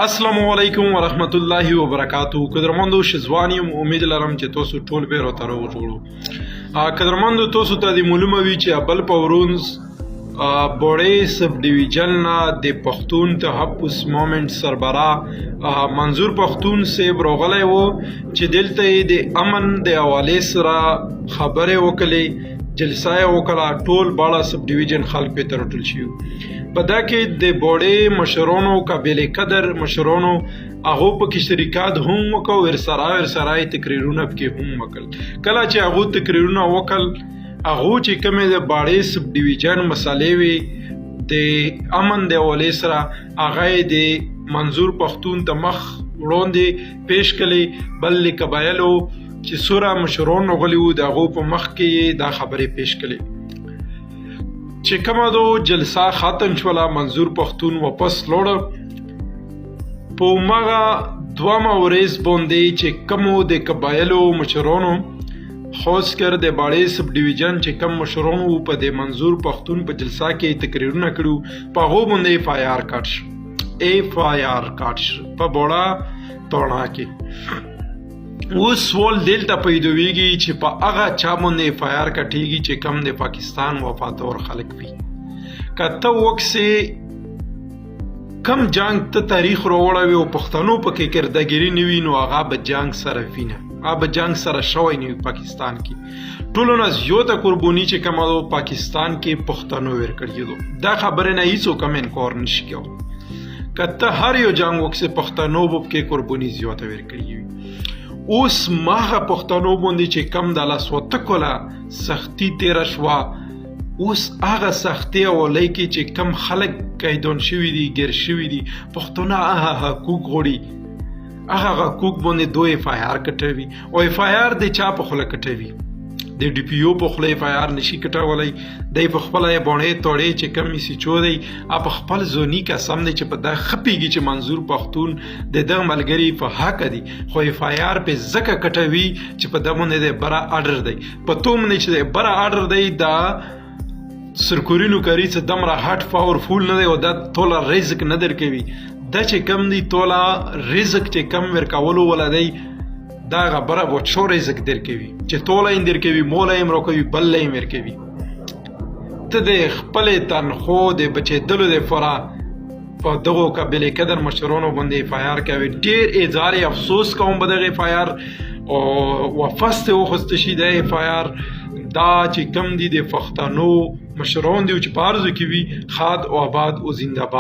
السلام علیکم ورحمت الله وبرکاتو. قدرمندو شزوانیم امید لرم چې تاسو ټول به راته روغ جوړو. قدرمندو تاسو ته د معلومه وي چې ابل پورونز بوړې سب ډیویژن نه د پښتون تحفظ موومنټ سربراه منظور پښتون صاحب راغلی و چې دلته د امن د حوالې سره خبرې وکړې، جلسه یې وکړه. ټول باړه سب ډیویژن خلک پې ته راټول شوي. په دا کې د بوړې مشرانو قابل قدر مشرانو هغو پکې شریکات هم وکړو، ورسره یې تقریرونه پکې هم وکړل. کله چې هغو تقریرونه وکړل، هغو چې کومې د باړې سب ډیویژن مسالې وي د امن د حوالې سره، هغه یې د منظور پښتون ته مخ وړاندې پیش کړلې. بل د قبایلو چې څومره مشران راغلي وو د هغو په مخ کې دا خبرې پیش کړلې. چې کومه دو جلسه ختم شوله، منظور پښتون واپس لاړ. په همغه دویمه ورځ باندې چې کومو د قبایلو مشرانو، خاص کر د باړې سب ډیویژن چې کوم مشرانو په د منظور پښتون په جلسه کې تقریرونه کړو، په هغو باندې ایف آی آر کاټ شو په بوړه توړه کې. اوس سوال دلته پیدویږي چې په هغه چا باندې ایف آی آر کټیږي چې کم د پاکستان وفادار خلک وي. که ته وکسې کم جنگ ته تاریخ راوړوي او پښتنو پکې کردګیري نه وي، نو هغه به جنگ سره وینه، هغه به جنگ سره شوی نه وي. پاکستان کې ټولو نه زیاته قرباني چې کومه ده پاکستان کې پښتنو ورکړې ده. دا خبرې نه هیڅوک هم انکار نشي کولی. که ته هر یو جنگ وکسې پښتنو به پکې قرباني زیاته ورکړې وي. اوس ماغه پښتنو باندې چې کم د لاسوته کوله سختی تیره شوه، اوس هغه سختي اولی کې چې کم خلک قیدون شوي دي، ګیر شوي دي، پښتانه هغه حقوق غواړي، هغه حقوق باندې دوی ایف آی آر کټوي. او ایف آی آر د چا په خوله کټوي؟ د ډي پی او په خوله ایف آی آر نشي کټولی. دی په خپله یې باڼې توړې چې کم یې سیچو دی، په خپل ځوني قسم دی چې په دا خپېږي چې منظور پښتون د دغه ملګري په حق دی، خو ایف آی آر پې ځکه کټوي چې په ده باندې د بره اډر دی. په تو باندې چې د بره اډر دی، دا سرکوري نوکري څه دومره هټ پاورفول نه دی او دا ټوله رزق نه درکوي. دا چې کم دی ټوله رزق چې کم ورکولو ولا دی، دا غبره به څو رزق درکوي چې ټوله یې درکوي، موله یې ورکوي، بله یې ورکوي. ته د خپلې تنخوا د بچېدلو دپاره په دغو قابل قدر مشرانو باندې ایف آی آر کوي. ډېر اظهار افسوس کوم په دغه ایف آی آر او واپس ته وخوسته شي. د ایف آی آر دا چې کم دي د پښتنو مشران دي چې په عرضو کې وي، ښاد او آباد او زنده باد.